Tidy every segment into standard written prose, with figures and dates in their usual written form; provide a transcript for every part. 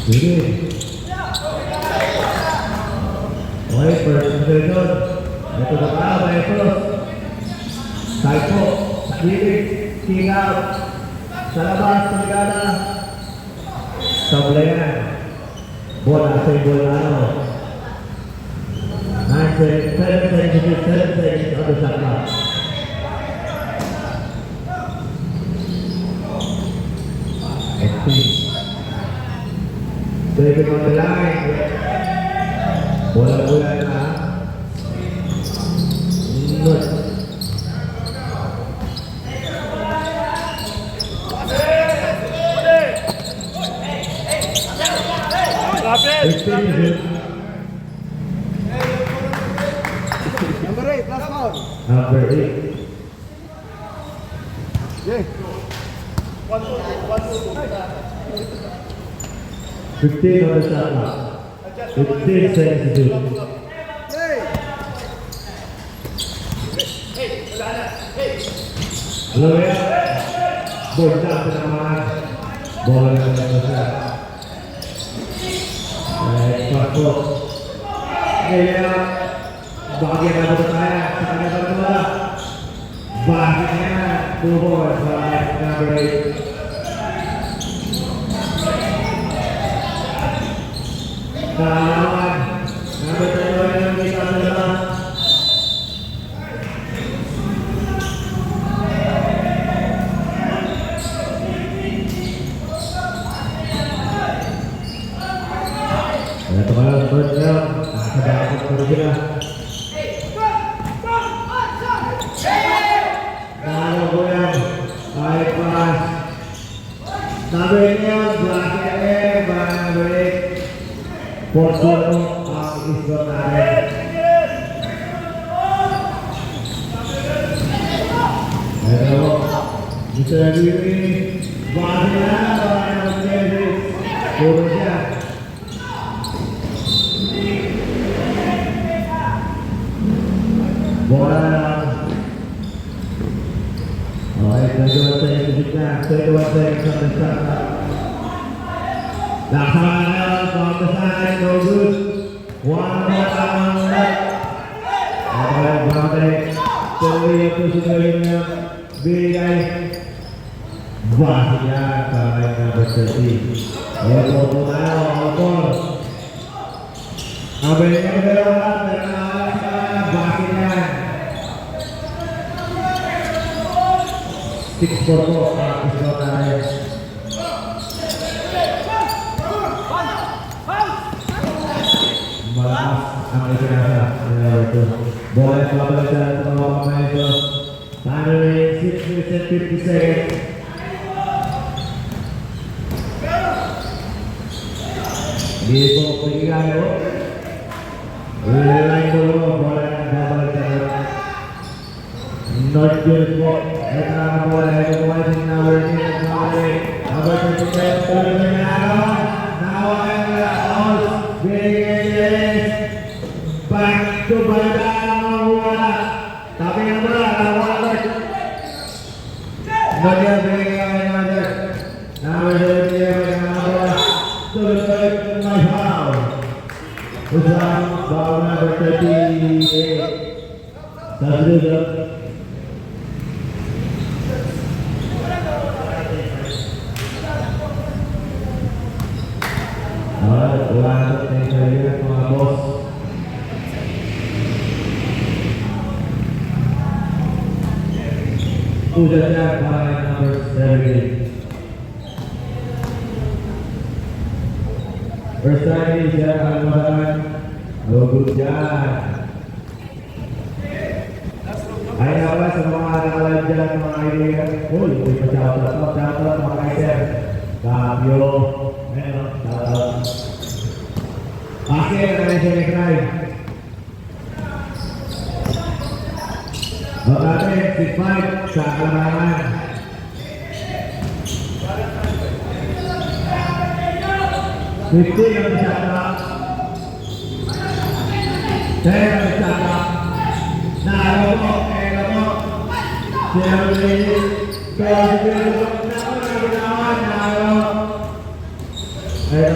Sige. Okay, first inversion. Ito na pa, ito. Side po, sa kilig, king out. Sa labas, pagkada. Sablayan. Bola sa bola ano. 9 seconds, 7 seconds, 7 seconds, other shot clock. Saving on the line. Bola-bola na. Good. Number 8, last foul. Number 8. Yeah. 15 on the shot clock. 15 seconds to do. Hello, yeah. Bola penamaan. Bola yang besar. Satu. Ya. Bagian apa bertanya? Sekarang berdua. Bagiannya dua number 8. Lawan number 2 yang kita adalah teman-teman berjaya dapat berjaya. Kalau goyang baik kelas. Nabinya belakangnya baik. Portugal Israel. Hello, bisa diri bagaimana menjadi Indonesia. Bola. Baik, kedua saya ketika kedua saya sampai laksanakan pembesaran bagus. One more Apalagi berada terlihat kesudahannya biaya bahaya karena bersih. Kalau pengaruh alkohol, abainya berlawan dengan bahaya. Six foto Israel. Bola selama jalan ke bawah pemain itu. Finally 6 minutes and 50 seconds. Gitu pikiran lo. Lain dulu bola double jalan. Not good for. Kita bola itu masih number 8. Number 27 now out. Back to Bandara. Tapi yang benar awal Nadia Bega ada. Nama dia bola. Selesai mahal. Usang bola berteti. Terus lanjut yang saya sama bos. Udah siap pemain nomor 7. Bersaing siapa Al-Muhammad Logujan. Ayo apa semua anak jalan sama idea. Lebih pecatat pakai share. Kabio, catat. Akhir Indonesia Negrai. Oke, 6-5 sa kalamangan. Fifty ang bisata. 10 ang bisata. Nalo mo. Siya ulit. Kaya nalo. Ay,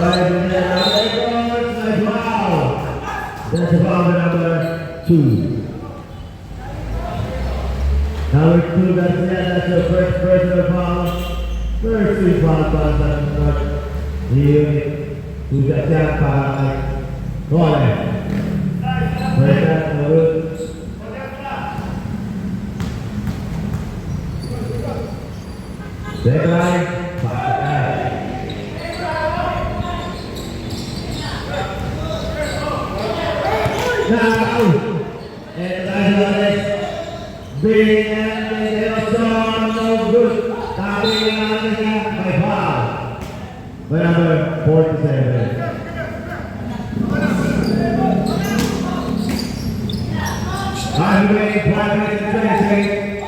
2. Number 2, that's your first personal foul. First team foul para sa North Unit. Sudah siap para Gole. Mereka turun. Backline, pakai. Now, big and no good. Tapi by foul. By number 47. Highway, 5 minutes and 20 seconds.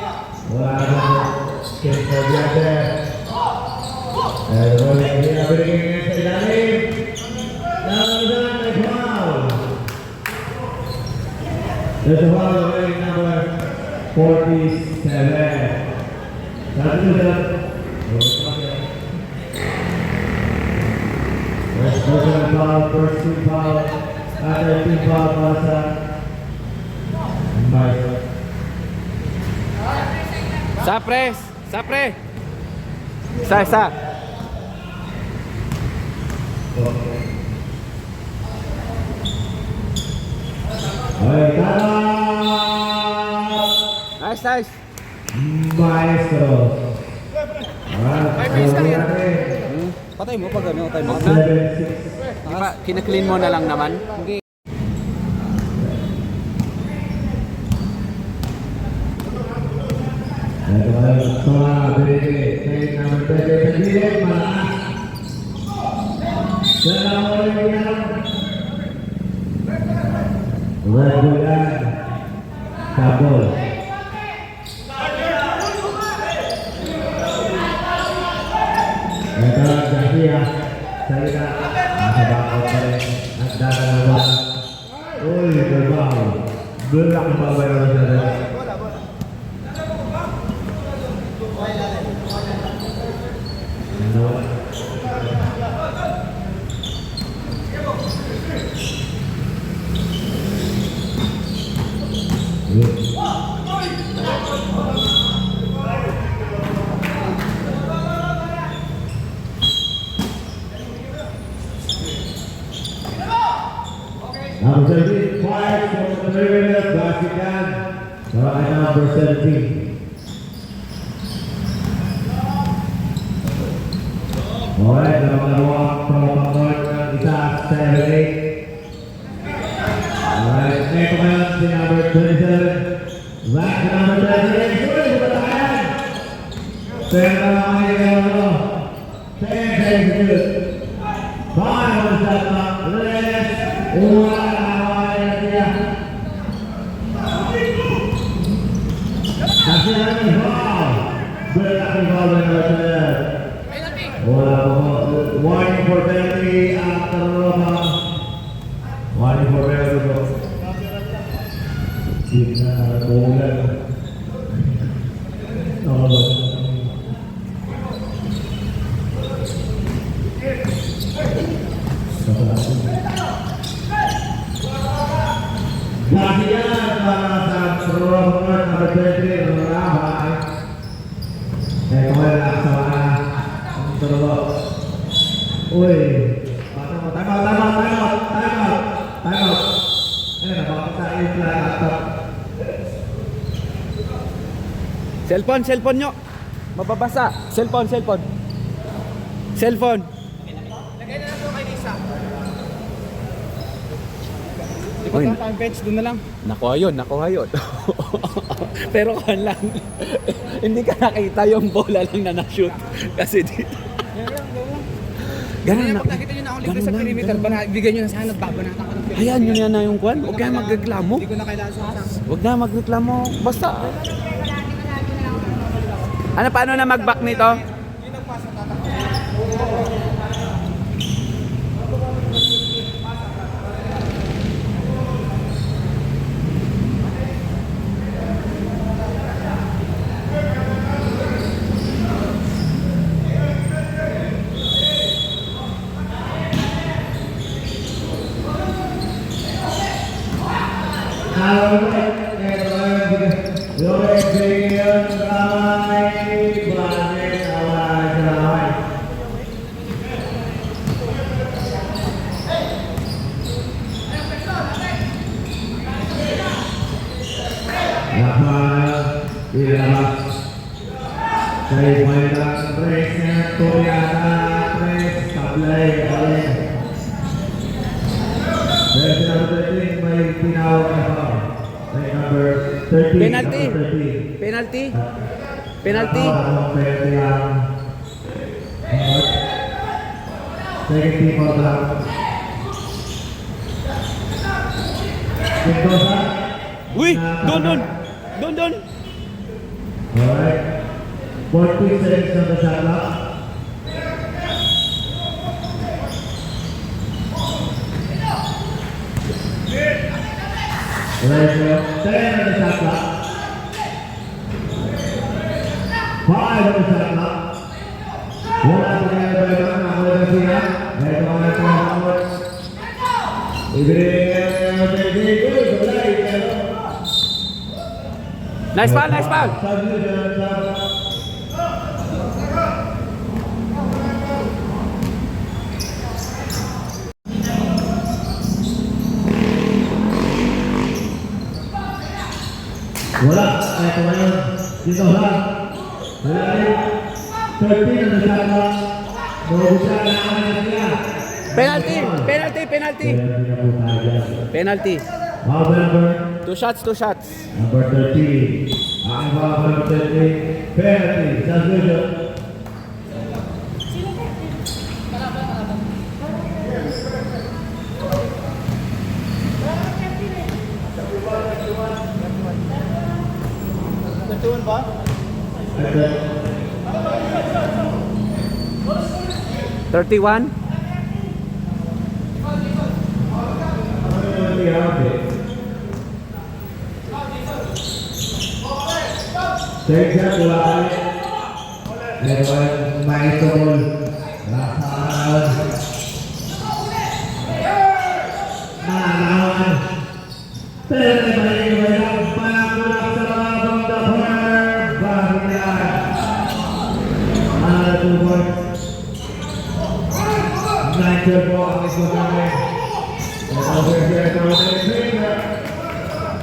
Wow, skip for the other. And rolling here, bringing it to Dani. Down, by foul. There's a foul away, number 47. That's it. First personal foul, first team foul, other team foul para sa Mike. Sapres! Sapre! Isa! Okay, tara! Nice! Maestro. Five minutes lang yan. Patay mo pag ano, patay mo. 7-6. Di ba, kinaklin mo na lang naman? Hindi. Ito kayo, binigay. Kaya naman pwede pagbilig, malakas. Dalawa rin yan. Regular. Tabol. Ito, Garcia. Salita. Nakabakaw pa rin. At dalawa. Uy, berbaw. Belak ang babayaran sa rin. Number 17, quiet from the perimeter, Basican. Right, number 17. Alright, dalawa from Pangkor, isa, 7-8. Alright, next naman si number 27. Back to number 38. Sulit sa batayan. Pero naman kayo, 10 seconds. 5 on the shot clock. Reyes. Una. Kasi namin foul. Berat ang foul na natin. Wala po. Warning for penalty after Roma. Warning for penalty po. Sina Bolan. Ganyan para sa Roma number 23 Roma. Kaya wala sa mga terlalu. Uy, time out. Bakit tayo fly atap? Cellphone nyo! Mababasa! Cellphone! Lagay na lang ito kay Lisa. Di Uy. ba ang bench doon na lang? Nakuha yun. Pero kan lang, hindi ka nakita yung bola lang na na-shoot. Kasi dito. Ganun na. Pag nakita nyo na ako libre sa perimeter, bigyan nyo na sana at babanatan ka ng perimeter. Hayaan nyo na yung kwan. Huwag kayo magreklamo. Hindi ko na kailangan sa asas. Huwag na magreklamo. Basta. Ano, paano na mag-back nito? Yung nagpasa tatakot. Saya mainkan presnya Toyota pres tablay oleh dari number 13 may tinawag na foul. By number 13. Penalty. Number 13. Penalty. Penalty. Penalty ang second team for the Mendoza. Uy! Doon! Alright. 40 seconds on the shot clock. Alright, so 10 on the shot clock. 5 on the shot clock. Wala pa kaya ba ito ang ako na siya? Ito ang ito ang ako. Nice foul, nice foul. Wala. Ito ngayon. Dito ha. Wala rin. 13 on the shot clock. Mabusa na naman na sila. Penalty. Penalty. Foul number. 2 shots. Number 13. Ang foul number 13. Penalty. Substitution. Okay. 31. Take that one. Ito ang maestro. Lahat. Nanawan. Pero may bayang pangulak sa mga from the corner. Bahaya. 2 points. 9 po ang iso namin.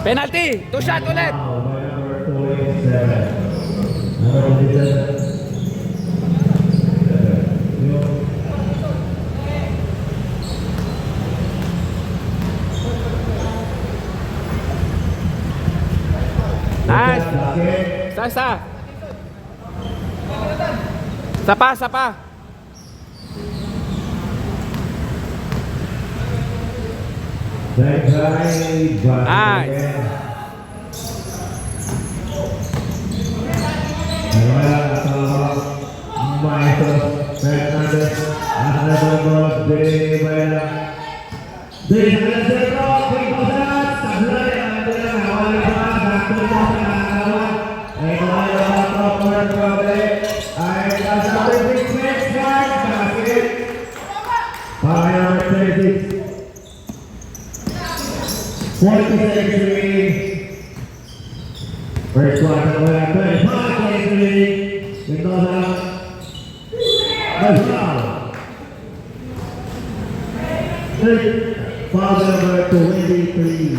Penalty. 2 shot ulit. Nice. Sasa. Sapa. Nice. First one, 25-23. Mendoza. Foul number 23.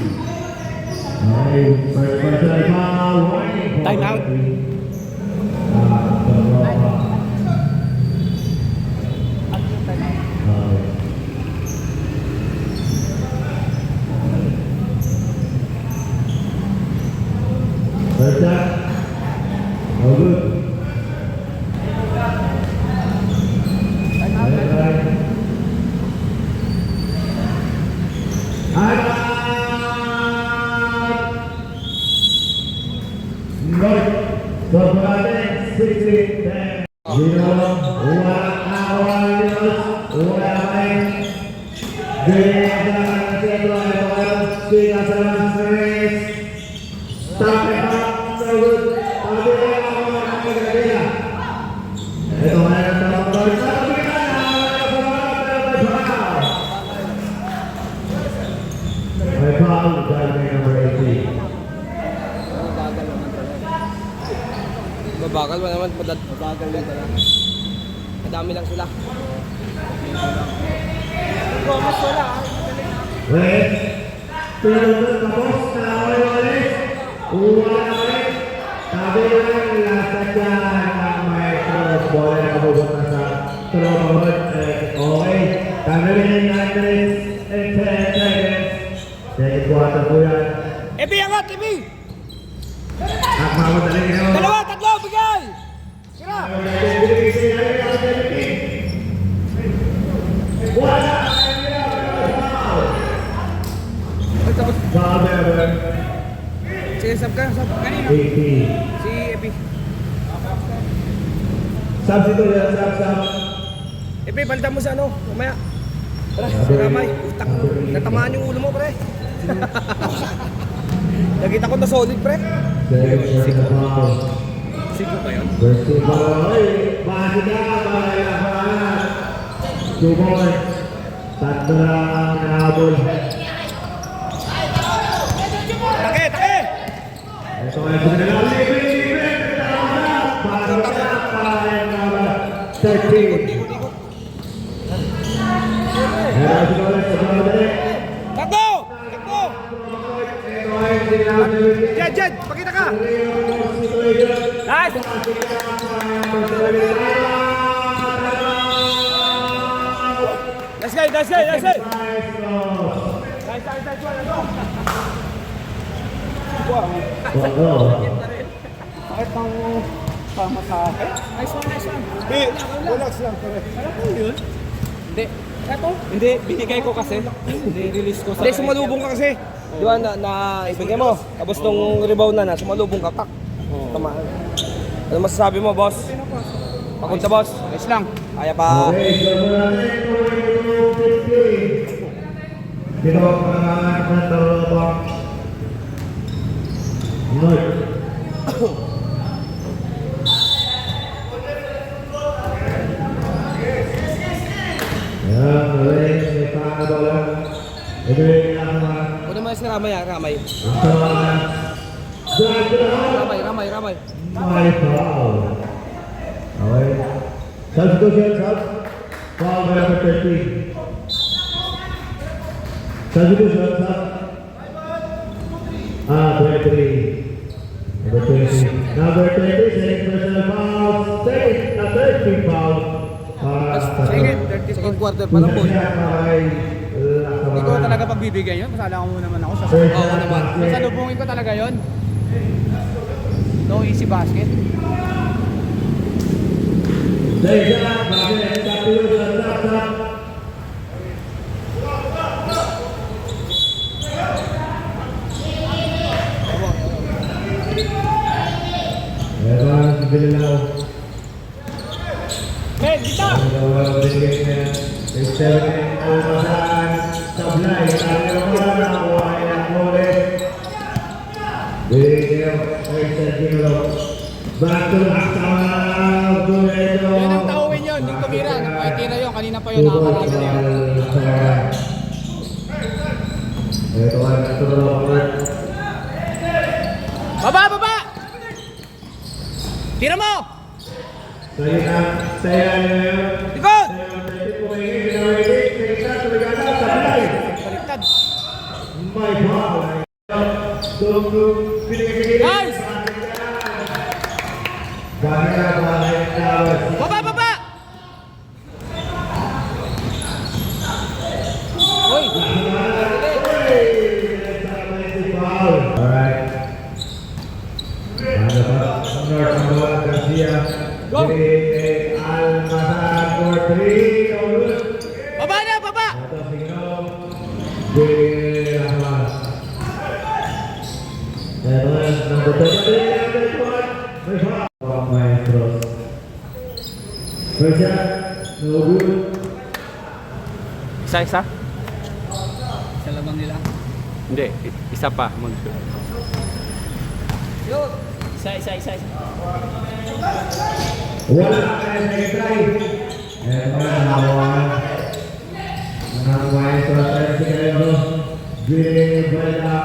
First personal foul. Warning. Time out. First shot. No good. Number 18. Kalma naman, mabagal lang talaga. Madami lang sila. Gomez wala. Wait. Pinagod tapos na ulit. Uwa na ulit. Sabi lang, lasa dyan ang may crossball na kabubot na sa tropahod. Okay. Kami rin 9 minutes and 10 seconds. Second quarter po yan. Ebi, angat, Ebi! At mamadali naman. Dalawa, tatlo, bigay! Sira! Bobber, Sige, sub ka. Sub. Kanino? 80. Si Epi. Substitute, sub. Ebi, balita mo sa ano, mamaya. Tara, si Ramay. Utang, natamaan yung ulo mo, pre. Nakita ko na solid, pre. Second foul. Sigo ba yun? First two foul. Ay, base na, bahala. 2 points. Tatlo na ang nahabol. Take, take! Ito ay pinagawa. Libre. Para na, 13. Meron si Collins sa Bobber. Takbo! Takbo! Jed, pakita ka! Nice! Nice guy! Nice, nice, Bakit ang pamasahe? Nice one. Relax lang, pre. Hindi. Ito? Hindi, binigay ko kasi. Ni-release ko sa... Hindi, sumalubong ka kasi. Di ba, ibigay mo. Tapos nung rebound na, sumalubong ka, pak. Tamaan. Ano masasabi mo, boss? Pakunta, boss. Nice lang. Kaya pa. Okay, so muna natin 22-50. Dito ang pangalan ng Tarabang. North. Ayan, ulit. May pangabala. Ibigay lang naman. Ano naman si Ramay, Ramay? Ito ang Ramay. my foul. Okay. Substitution, sub. Foul by number 13. Substitution, sub. 23. Number 20. Number 20, second personal foul. Third team foul. Second quarter pa lang po. Hindi ko talaga pagbibigay yun. Kasala ko naman ako sa Oo naman. Sasalubungin ko talaga yun. No easy basket. Ben, dito! Back to Yun ang tauhin yun. Yung tumira. Nakakitira yun. Kanina pa yun. Nakakarami na yun. Ito ay natulog. Baba! Tira mo! Likod! Baliktad. Nice! Baba! Uy! Alright. Garcia. Go! Almazar for 3. Baba! Number 23. Maestros. First shot, no good. Isa-isa? Sa labang nila. Hindi, isa pa. Isa. Wala kaya second try. Eto na, nawawan. Ang Maestros ay sigarilyo. Green, Bala.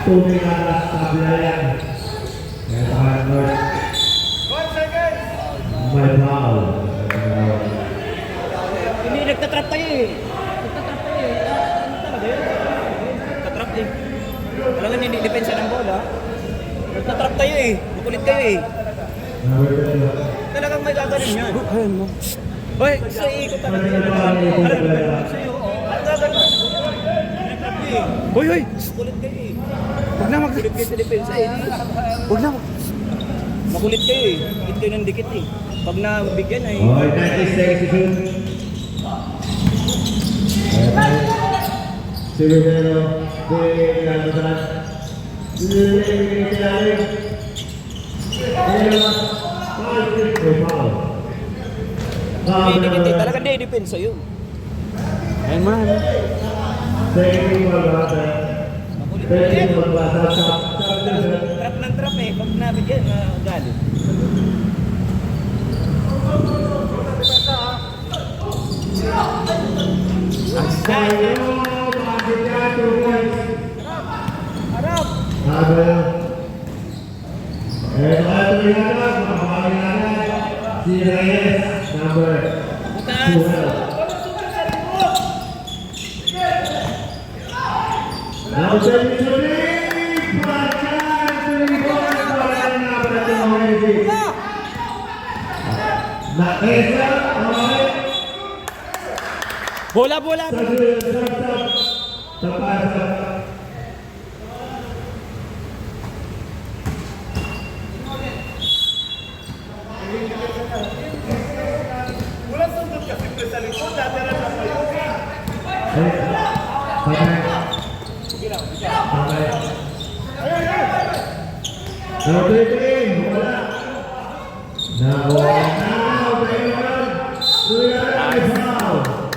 Tuming alas, tablayan. Eto ka, North. nagtatrap kayo eh. Nagtatrap kayo eh. Ano talaga yun? Nagtatrap eh. Talagang ninidepensa ng bola. Nagtatrap kayo eh. Makulit kayo eh. Number 22. Talagang may gagaling yan. Ayun mo. Hoy, sa ikot talaga yan. Sa'yo, ang gagaling. Nagtatrap kayo eh. Hoy, hoy. Makulit kayo eh. Huwag na makulit kayo sa depensa eh. Huwag na makulit kayo eh. Dikit kayo ng dikit eh. Pag nabigyan ay... Okay, 90 seconds to shoot. Silvero, Pinagatan. Dikit eh. Talaga depensa yun. Ayun mo na. Makulit kayo yan. Trap ng trap eh. Pag nabigyan, galit. Harap! Si Reyes, number 12. Now, Bola, bola!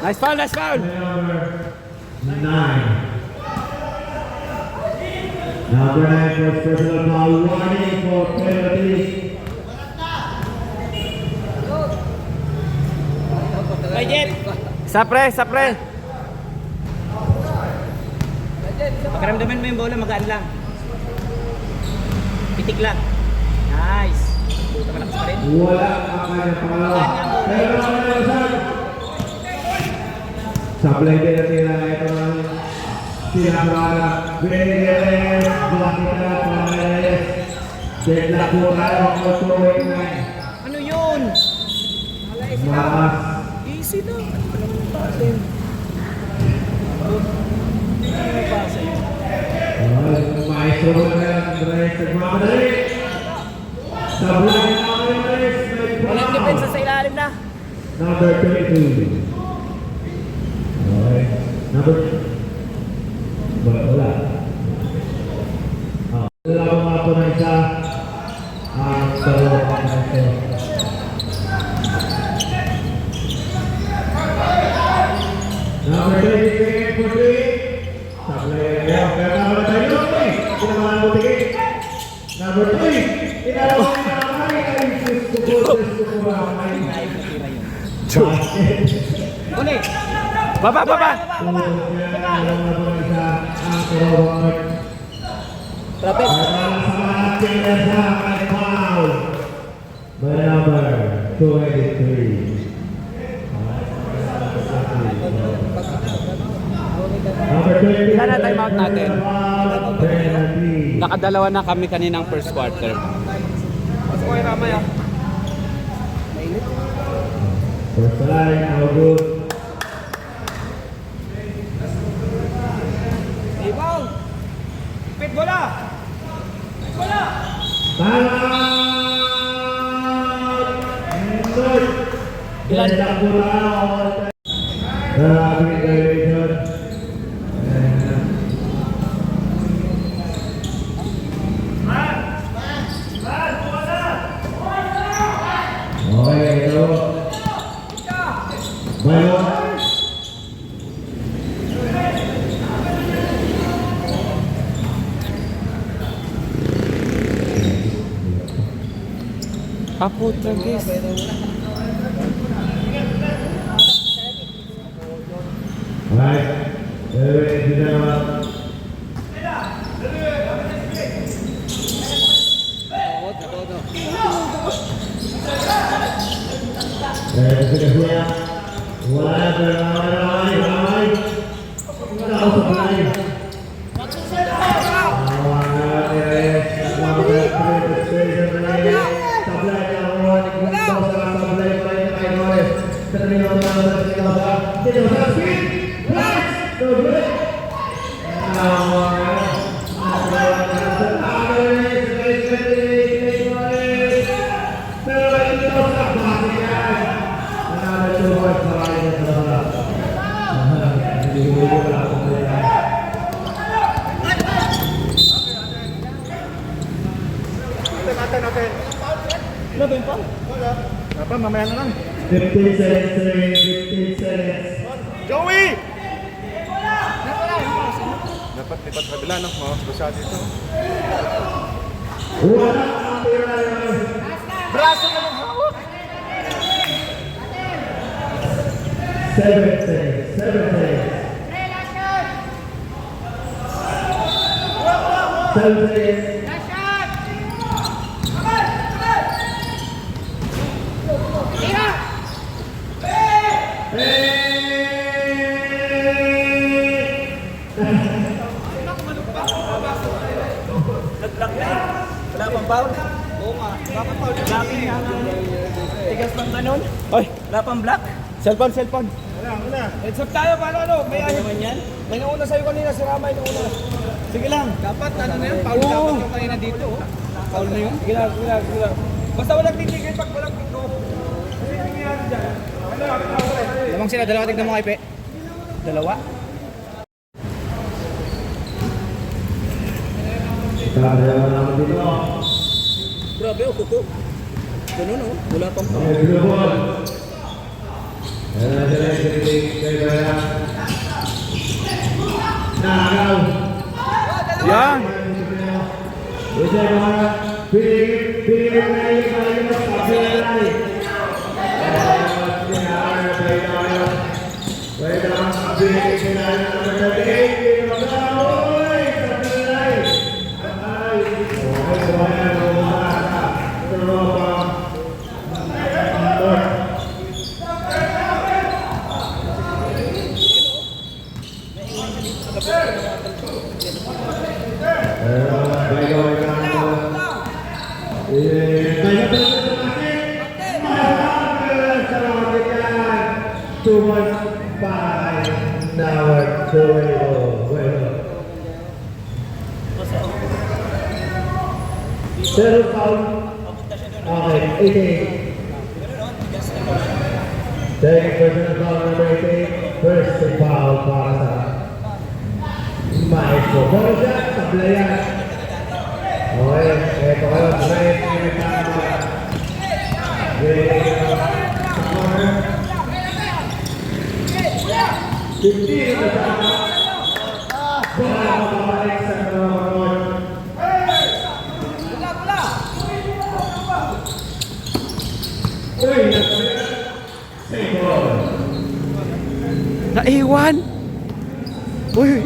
Nice foul, nice foul! Number 9. Number 9 for personal foul, warning for penalty. Budget! Sapre, sapre! Pakiramdaman mo yung bola, magaan lang. Pitik lang. Nice! Puta, malakas pa rin. Wala ang kanyang pangalawa. Pero ang supply din natin na ito ng sinapara. Beniguez, Blakita, Paredes, Deglacura, Otoy, Ano yun? Mas. Easy lang. Ano naman yung pasin? Ano yung pasin? Maestro na yan, Andres, nagmamadali. Sablay na ang Andres, may Walang depensa sa ilalim na. Number 22. Okay. Number... Wala. Wala ko mga po na isa. Ang dalawa pa na ito. Number 23 for 3. Sablay na yan. Kaya number 3. Kinamahan mo tigit. Number 3. Inalawa na naman. Ay, Ulit! Baba, baba! Trapez! By number 23. Ilan na time out natin? Penalty. Nakadalawa na kami kaninang first quarter. First line, all good. Ibang! Pit bola! Pit bola! Ilan? Okay, ito. Bayo. Kaput guys. Alright. Wala na Ano ba yung pa? Dapat mamaya na lang. 15 seconds remaining, 15 seconds. Joey! Dapat lipat kabila, no? Mawas ba siya dito? Wala ang tira yun. Braso na lang hawak! 7 seconds, 7 seconds. 7 seconds. Wala pang foul? Oo nga. Dapat foul. Tigas lang ganun. Oy, wala pang block? Cellphone. Wala. Heads up tayo, paano ano? May naman yan? May nauna sa'yo kanina, si Ramay nauna. Sige lang. Dapat ano na yun? Foul dapat yung kanina dito. Oh. Foul na yun? Sige lang. Basta walang titigil pag walang pinto. Kasi nangyayari dyan. Lamang sila, dalawa tignan mo kay Pe. Dalawa. Kaya naman dito. Grabe, oh, kuko. Ganun, oh. Wala pang foul. May blue ball. Ayan na sila yung titig kay Bayan. Nakakaw. Yan. Isa yung mga pinigil na yung mga kapilay. Wait lang, pinigil na yung mga kapilay. Zero foul. Okay, 18. Second personal foul number 18. First foul para sa Maestro. Ball shot, tablayan. Okay, eto kayo. Right, Fifteen na tama. Bola mababalik sa kalamang. Uy, save ball. Naiwan. Uy.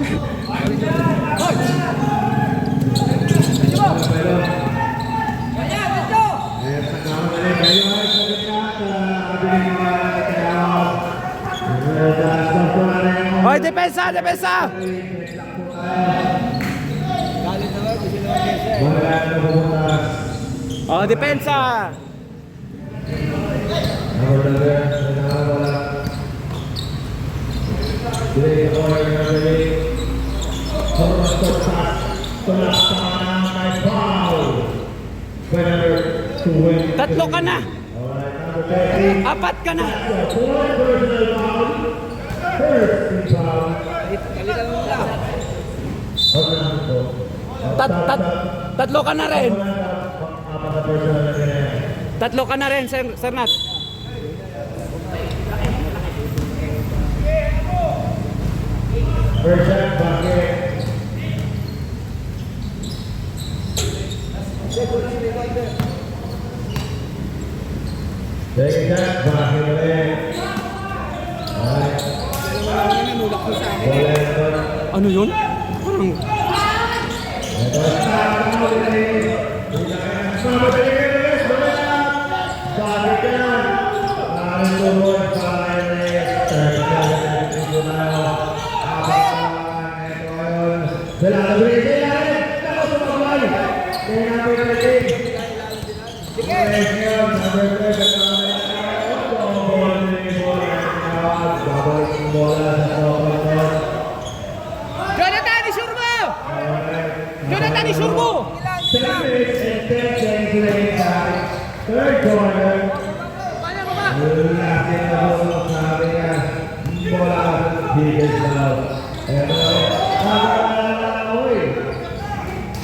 Hoy, depensa! Oh, depensa! Tatlo ka na! Apat ka na! Tatlo ka na rin! Tatlo ka na rin, Sir Nat. First shot, basket. Second shot, basket ulit. Alright. Ano yun? Parang... bola sa top. Jonathan, isure mo! Jonathan, isure mo! 7 minutes and 10 seconds remaining time. Third quarter. Paano mo ba? Lalaki na bola sabi niya. Bola biggest now. Eto. Uy.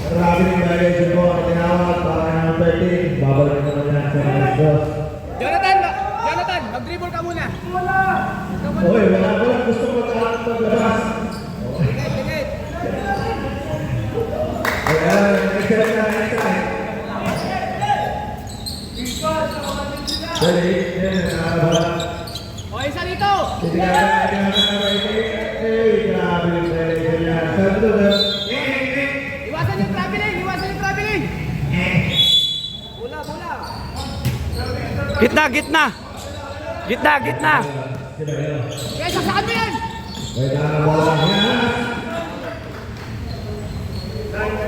Grabe yung violation ko. Tinawag para ng 13. Babalik naman yan sa mga dos. Jonathan, mag-dribble ka muna. Uy, wala gusto maglabas. Ayan, excellent na, excellent. Dali, yan, nakakabala. O, isa dito. Hindi ka grabe yung violation niya. Sabi to, Iwasan yung traveling, Bola. Gitna. Kaya saksakan mo yan. may bola niya.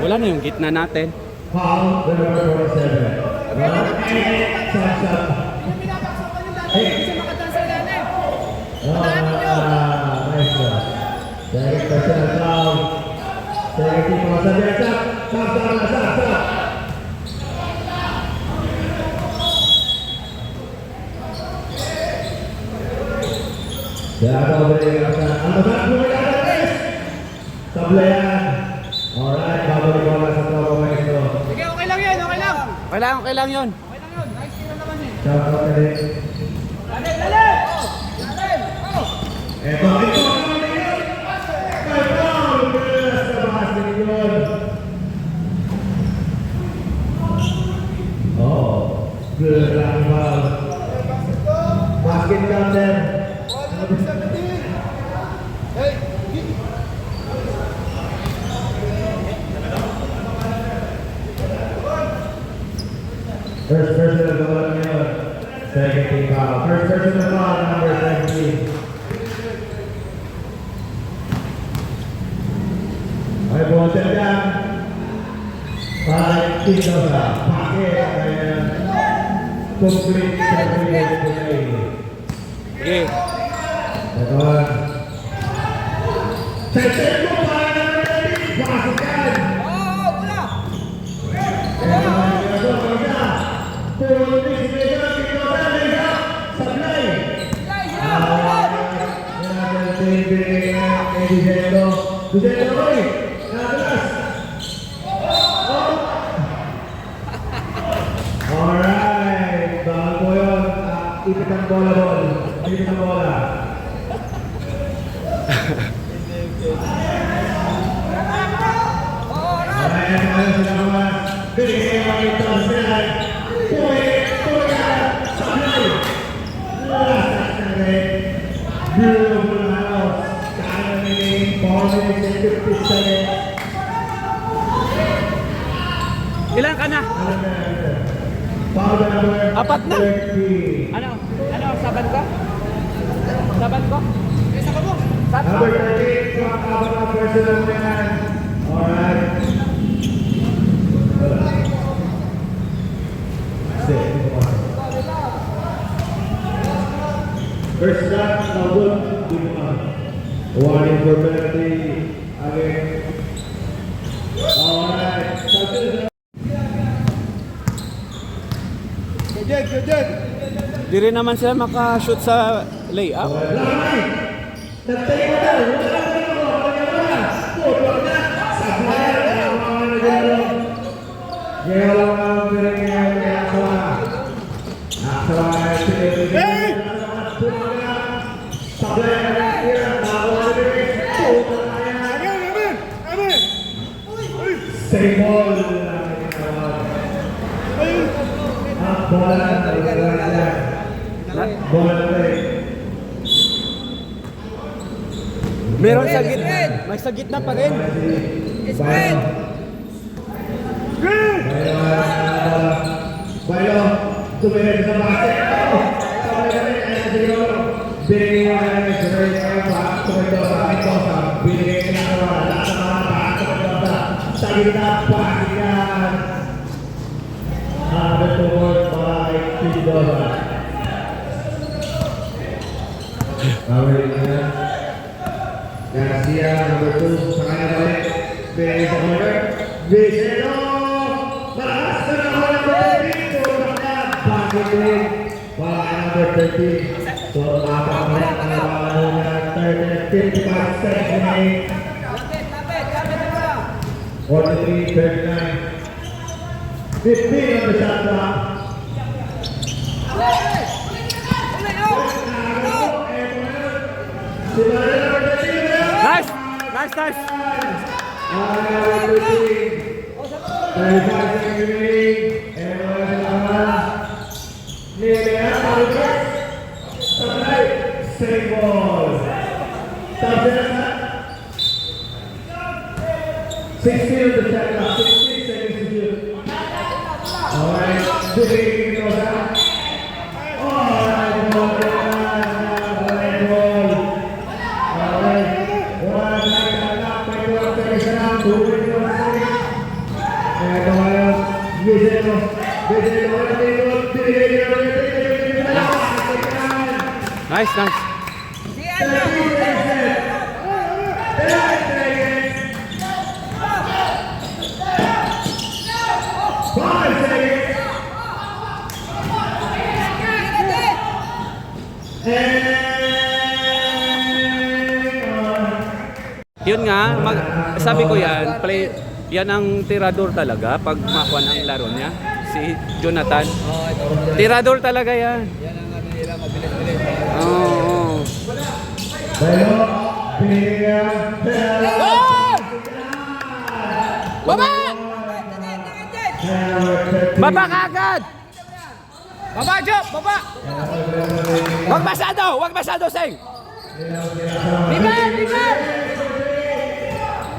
Wala na yung gitna natin. Foul, number 47. Sab. Yung pinapaksakan yung dati, hindi siya makadaan sa ilalim. Patahan mo nyo. Nice one. Second personal foul. Second team mga sabi. Sab. Siapa beri kata? Antasan beri Tablayan. Alright, bago di bola sa tropa mo ito. Sige, okay lang yun. Okay lang yun. Okay lang yun. Nice tira naman eh. Shout out ka rin. Dali! Ito. May foul. Bilas sa basket yun. Good lang foul. Basket counter. First person of the ball, second team foul. First person of the ball, number 17. Ay, buwan siya dyan. Para Tito sa packet. Ayan. Complete segregate play. Okay. Ito. Set mo para number 13. Pasok yan. Bola! Alright, bawal po yun. Ipit ang bola. Ipit ang bola. Alright, ano sila naman. Binigay ang ito sila. Sablay. Last na rin. Beautiful house. Kaya naging 4 minutes and 50 seconds. Ilan ka na? Foul number Apat na. 30. Ano, saban ko? Isa ka mo. Number 13, from Abang personal man. Alright. First shot, nabot. Warning for penalty. Again. Alright. Di rin naman sila makashoot sa layup. Lamay! Nagtayo mo na! Wala na rin ako! Puto na! Sablay! Wala na rin. Kaya wala na rin ngayon kaya asawa. Asawa na rin. Hey! Sablay na rin. Nakakuha na rin. Puto na yan. Same ball. Bola na rin. Bola na rin. Meron sa gitna. May sa gitna pa rin. Bailo, tumira sa basket. Sabay ka rin, ayan siguro. Binigay mo na rin, tumira ka pa. Tumira sa akin ko sa binigay ka na kawa. Lahat sa mga pa, tumira sa gitna, pasikan. Habit to work by Tito Dosa. Kawin na. Garcia, number 2, sa kanya balik. Pinay sa corner. Viceno! Malakas na ako ng number 13. Tulak niya. Bakit din? Para number 13. So, apat pa rin ang nabago na 55 seconds remaining. 43, 39. 15 on the shot clock. Nice! Nice, nice! 35 seconds remaining. Save ball. 16 on the shot clock. 16 seconds to shoot. Alright, Jimmy goes out. Alright, ball. Alright, one knock, 21 seconds now. 21 seconds. Eto ngayon, Viceno. Nice, nice! Yun nga, sabi ko yan, yan ang tirador talaga pag makuha ang laro niya. Si Jonathan. Tirador talaga yan. Yan ang ano nila, mabilis-bilis. Oo. Baba! Baba ka agad! Baba, Job! Baba! Wag masyado, Seng! Bibar! Bibar!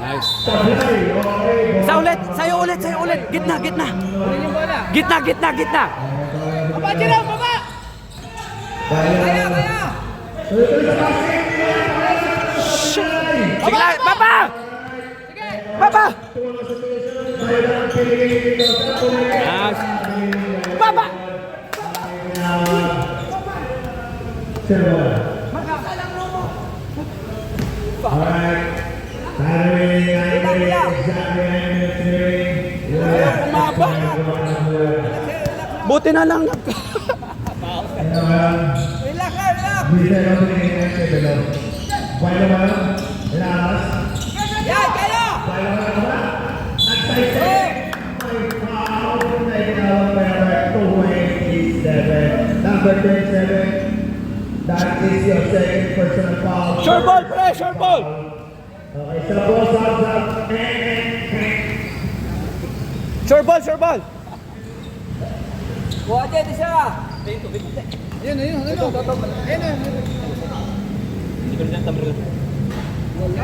Nice. Sa'yo ulit. Gitna. Kunin yung bola. Gitna. Baba, Jerome! Baba! Kaya! Sige, Baba! Nice. Baba! Alright. Buti na lang. Relax! Yan! Kayo! Number 27. That is your second personal foul. Short ball, pre! Short ball! Okay, so the ball stops up. Short ball! Kuha dyan, isa! Ayun.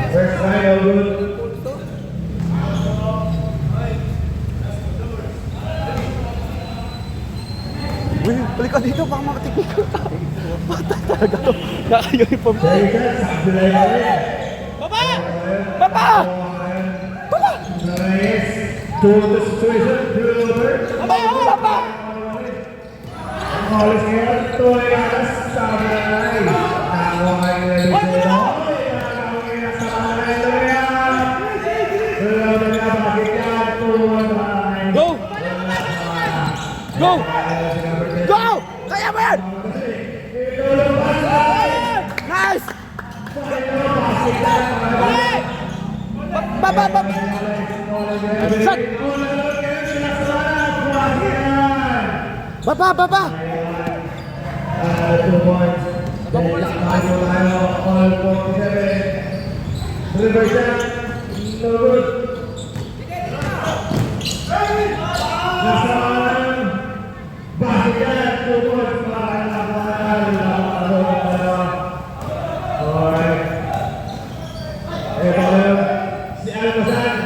First final good. Uy, balik ka dito, baka makatiknik ka. Patay talaga to. Naka-uniform. Baba! Baba! Nice. To the situation. Baba! Alis ngayon. Toyas. Sabay. Nakuha nila. Go! Kaya mo yan! Nice! Baba! Shot! Baba! 2 points. All 47. Reverse shot. No good. Basket 2 points. Alright. Ito ngayon, si Almazan.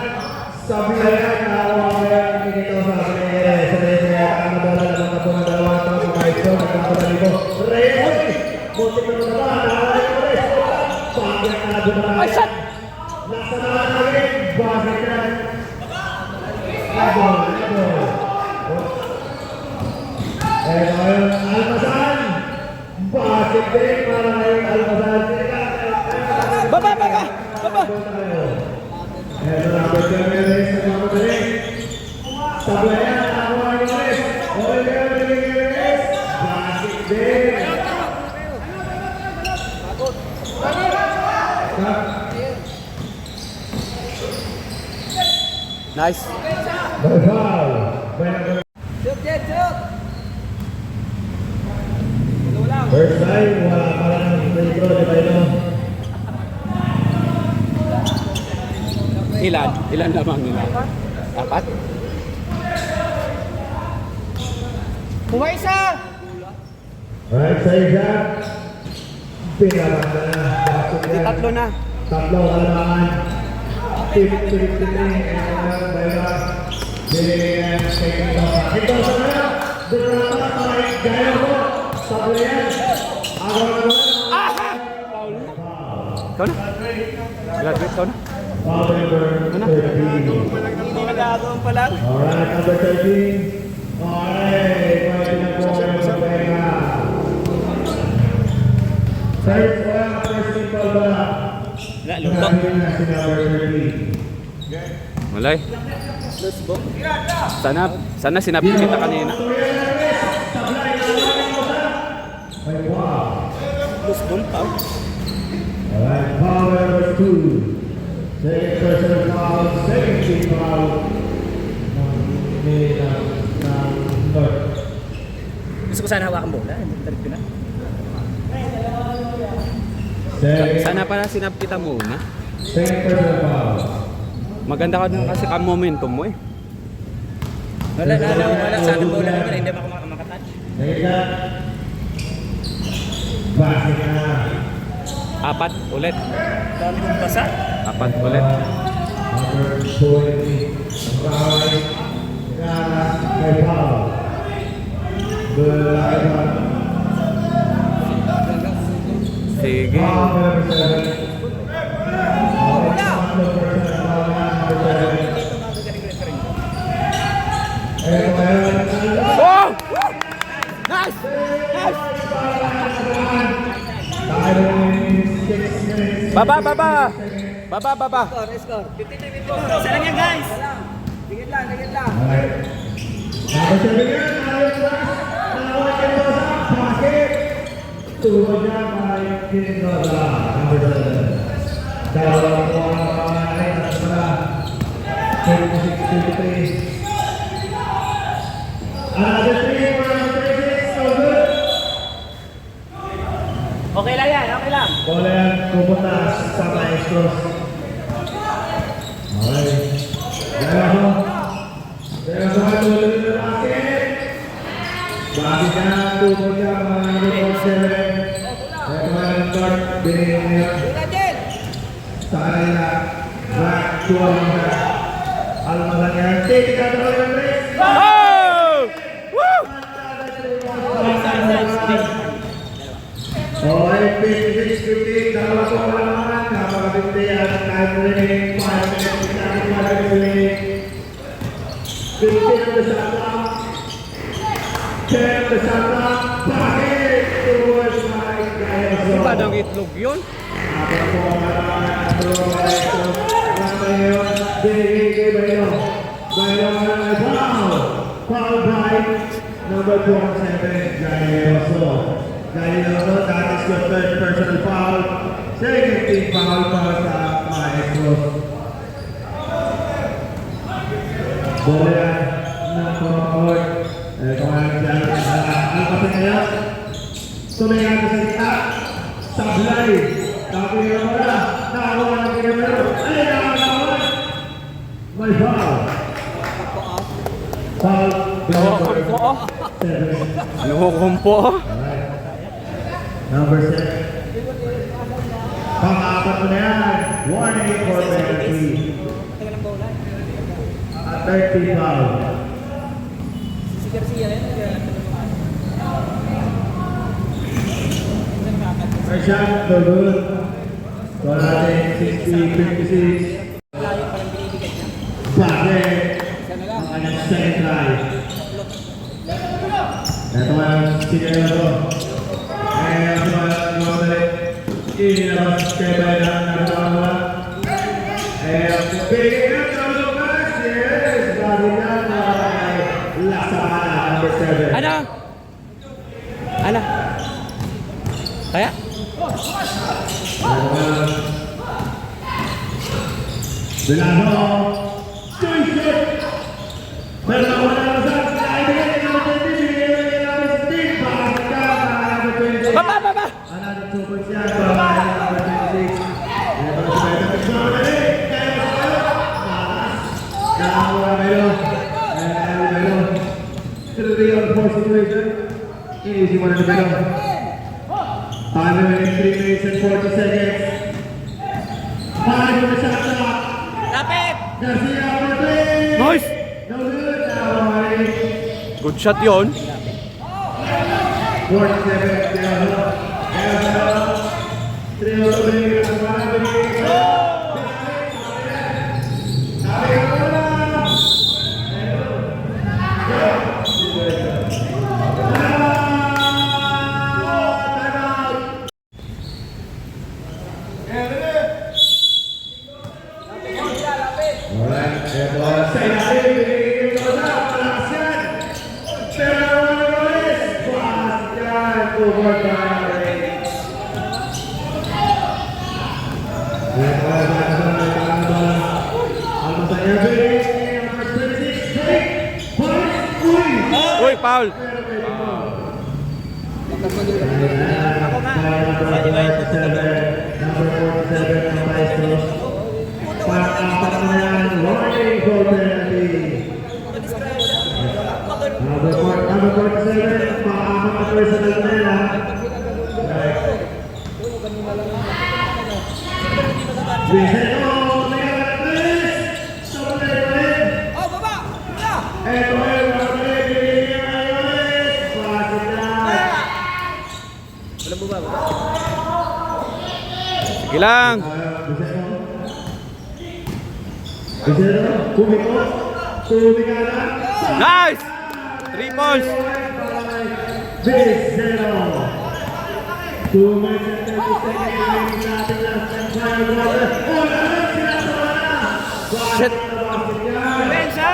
Sabi na yan, nakawa ko yan. Hindi ko sabi na yan. Sabi na yan, ang nabola naman ako ng dalawang taon sa kahit ko. Nagkakaroon nito. Reyes! Butik na mga ba? Nakawa ko Reyes. Basket na dumaan. Ay, shot! Nasa naman namin. Basket yan. Labol. Ito ngayon, Almazan. Basket din para ngayon, Almazan. Baba! Nice. By foul. By number Shoot, Jen, shoot! Ano lang? first time, wala pa lang ng free throw ni Bailo. Ilan? Ilan lamang nila? Apat? Kumain isa! Right side shot. Pinabak na. Basket yan. Tatlo na. Tatlo kalamangan. 50-53. And Bailo. Binigyan kay Mendoza. Mendoza na. Durata para gaya mo. Sabi yan. Agaw na naman. Ikaw na. Graduate ikaw na. Foul number 13. Hindi nag-aagawan pa lang. Alright, number 13. Alright, pwede na po sa pera. First team ball ba? Luto. Grabe na si number 13. Malay. Sana sinabi kita kanina. Ay, wow. Loose ball pa. Alright, foul number 2. Second personal foul, second team foul. Ng North. Gusto ko sana hawakan bola. Tarik ko na. Sana pala sinabi kita muna. Second personal foul. Maganda ka din kasi ka-momentum mo eh. Wala. Sa akin bola naman. Hindi ako makatouch. Second shot. Basket na. Apat ulit. Dami kong basa. Apat ulit. Number 20. Right. Kaya may foul. Belayan. Sige. Foul number 7. Oh! Nice! Nice! Baba! Score. 53 minutes. Isa lang yan, guys. Tingin lang. Number 7 yan. Nawawag yan doon sa basket. Tuwa niya kay Mendoza. Number 7. Dalawang po ang pangalan at saka 36-53. Another 3 for number 36. So good. Okay lang yan. Bola yan pupunta sa maestros. Okay. Dalawa. Dalawa sa tuloy na basket. Bakit ka tupod ka mga number 7. Ito mga number binigyan niya. Sa kanila. Back to Almada. Almada niya. Take it out of the place. Oh! Woo! Okay, 56-50. Dalawa po kalamangan. Kapag-50 at time remaining 5 minutes. 5 minutes. 50 on the shot clock. 10 on the shot clock. Bakit? Towards my guys. Iba ng itlog yun. Kapag po kalamangan. Kapag yun. Binigay kay Bayo. Bayo ay foul. Foul by number 27. Gayoso. Gayoso, that is your third personal foul. Second team foul para sa Maestros. Bola yan ng Concord. Ito nga yung dyan. Ang kapit ngayon. Tuloy natin sa kita. Sablay. Tapos yung bola. Nakakuha ng kinamero. Ay, nakakakuha. May foul. Foul. Nakukumpo. 7. Nakukumpo. Number 7. Pang-apat mo na yan. Warning for penalty. A 30 foul. First shot, no good. So natin 60-56. Bakit? Ang kanyang second try. Ito ang sinero. Kaya mga balik. Inilabas kay Bayan na nagawa. Bigyan ng lumas. Yes! Bago na Lasana, number 7. Ano? Kaya? Velasco. Joyce. Pero wala na sa kaibigan ni number 20. Binigyan ni number 16. Pasok ka. Number 26. Baba! Another 2 points yan. Number 26. Ito si Beto. Nagsamadali. Nakakuha Melo. Melo. 3-on-4 situation. Easy one to Melo. 5 minutes, 3 minutes and 40 seconds. 5 on the shot clock. Lapit! Garcia for 3. Nice! No good. Now, Good shot yon. 47. Melo. 3 on 3. Uy, foul. Oh, baba! Walang baba. Sige lang. Nice! 3 points. Shit. Pensa!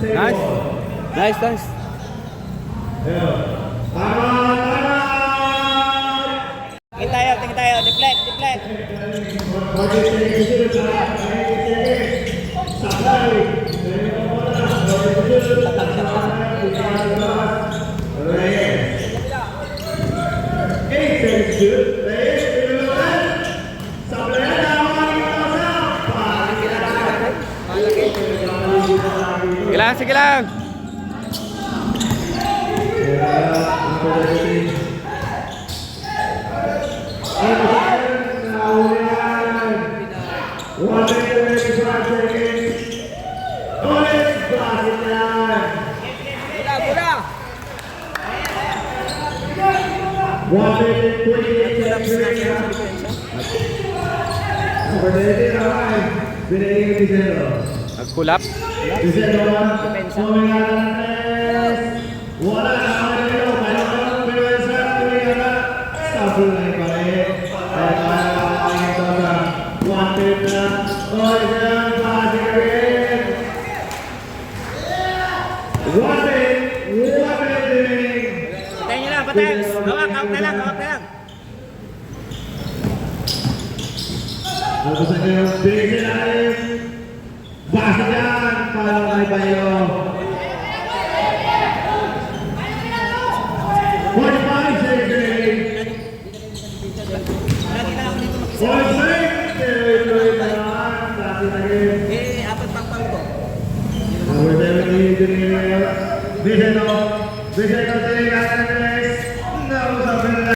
Nice. Nice. Tingin tayo. Deflect. Sige lang. Nagkulap. Patayin nyo lang, patayin. Hawak na lang. Ako sa kayo, bigyan natin. Basta yan, para kay Bayo. 45 seconds. Point break. Tuloy na naman. Dati na rin. Apat pang ko. We're definitely doing it. Vision of